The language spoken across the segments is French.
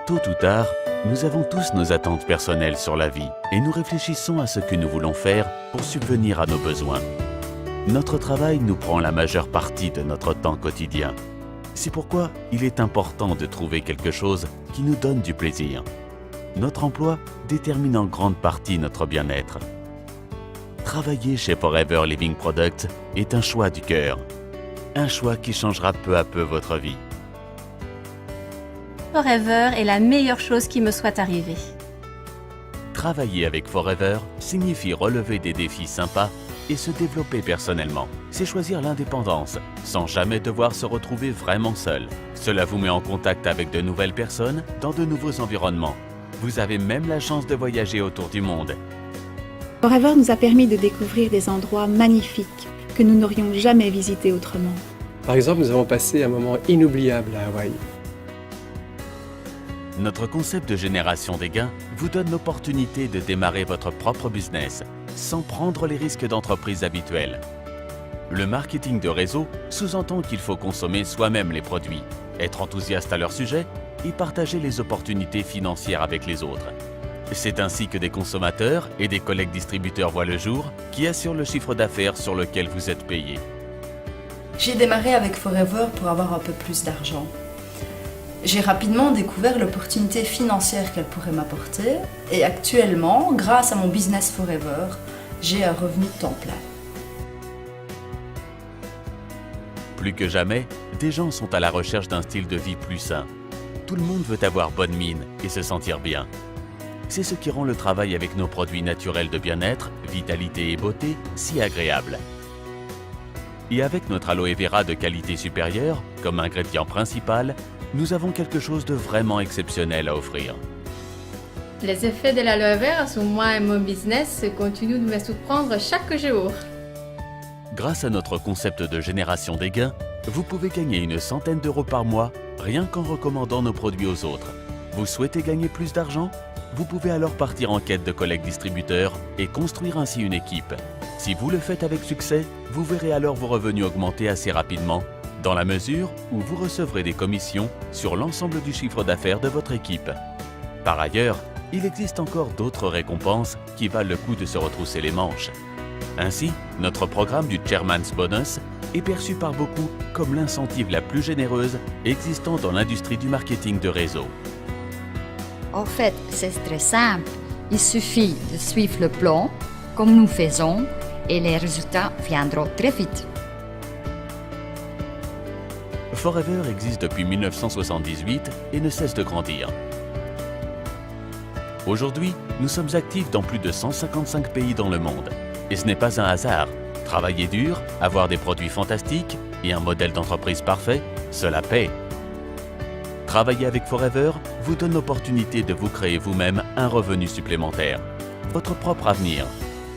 Tôt ou tard, nous avons tous nos attentes personnelles sur la vie et nous réfléchissons à ce que nous voulons faire pour subvenir à nos besoins. Notre travail nous prend la majeure partie de notre temps quotidien. C'est pourquoi il est important de trouver quelque chose qui nous donne du plaisir. Notre emploi détermine en grande partie notre bien-être. Travailler chez Forever Living Products est un choix du cœur. Un choix qui changera peu à peu votre vie. Forever est la meilleure chose qui me soit arrivée. Travailler avec Forever signifie relever des défis sympas et se développer personnellement. C'est choisir l'indépendance, sans jamais devoir se retrouver vraiment seul. Cela vous met en contact avec de nouvelles personnes dans de nouveaux environnements. Vous avez même la chance de voyager autour du monde. Forever nous a permis de découvrir des endroits magnifiques que nous n'aurions jamais visités autrement. Par exemple, nous avons passé un moment inoubliable à Hawaï. Notre concept de génération des gains vous donne l'opportunité de démarrer votre propre business sans prendre les risques d'entreprise habituels. Le marketing de réseau sous-entend qu'il faut consommer soi-même les produits, être enthousiaste à leur sujet et partager les opportunités financières avec les autres. C'est ainsi que des consommateurs et des collègues distributeurs voient le jour qui assurent le chiffre d'affaires sur lequel vous êtes payé. J'ai démarré avec Forever pour avoir un peu plus d'argent. J'ai rapidement découvert l'opportunité financière qu'elle pourrait m'apporter et actuellement, grâce à mon business Forever, j'ai un revenu de temps plein. Plus que jamais, des gens sont à la recherche d'un style de vie plus sain. Tout le monde veut avoir bonne mine et se sentir bien. C'est ce qui rend le travail avec nos produits naturels de bien-être, vitalité et beauté si agréable. Et avec notre aloe vera de qualité supérieure, comme ingrédient principal, nous avons quelque chose de vraiment exceptionnel à offrir. Les effets de l'aloe vera sur moi et mon business continuent de me surprendre chaque jour. Grâce à notre concept de génération des gains, vous pouvez gagner une centaine d'euros par mois rien qu'en recommandant nos produits aux autres. Vous souhaitez gagner plus d'argent? Vous pouvez alors partir en quête de collègues distributeurs et construire ainsi une équipe. Si vous le faites avec succès, vous verrez alors vos revenus augmenter assez rapidement, dans la mesure où vous recevrez des commissions sur l'ensemble du chiffre d'affaires de votre équipe. Par ailleurs, il existe encore d'autres récompenses qui valent le coup de se retrousser les manches. Ainsi, notre programme du Chairman's Bonus est perçu par beaucoup comme l'incentive la plus généreuse existant dans l'industrie du marketing de réseau. En fait, c'est très simple. Il suffit de suivre le plan, comme nous faisons, et les résultats viendront très vite. Forever existe depuis 1978 et ne cesse de grandir. Aujourd'hui, nous sommes actifs dans plus de 155 pays dans le monde. Et ce n'est pas un hasard. Travailler dur, avoir des produits fantastiques et un modèle d'entreprise parfait, cela paie. Travailler avec Forever vous donne l'opportunité de vous créer vous-même un revenu supplémentaire. Votre propre avenir,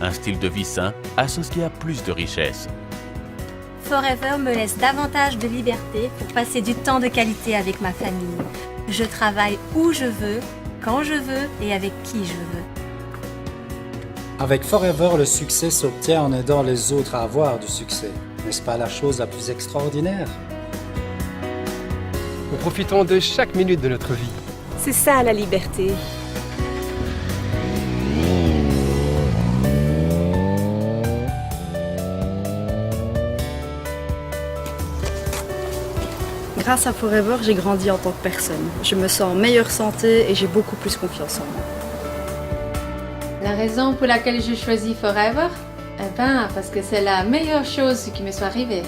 un style de vie sain associé à plus de richesse. Forever me laisse davantage de liberté pour passer du temps de qualité avec ma famille. Je travaille où je veux, quand je veux et avec qui je veux. Avec Forever, le succès s'obtient en aidant les autres à avoir du succès. N'est-ce pas la chose la plus extraordinaire? Nous profitons de chaque minute de notre vie. C'est ça la liberté. Grâce à Forever, j'ai grandi en tant que personne. Je me sens en meilleure santé et j'ai beaucoup plus confiance en moi. La raison pour laquelle je choisis Forever? Parce que c'est la meilleure chose qui me soit arrivée.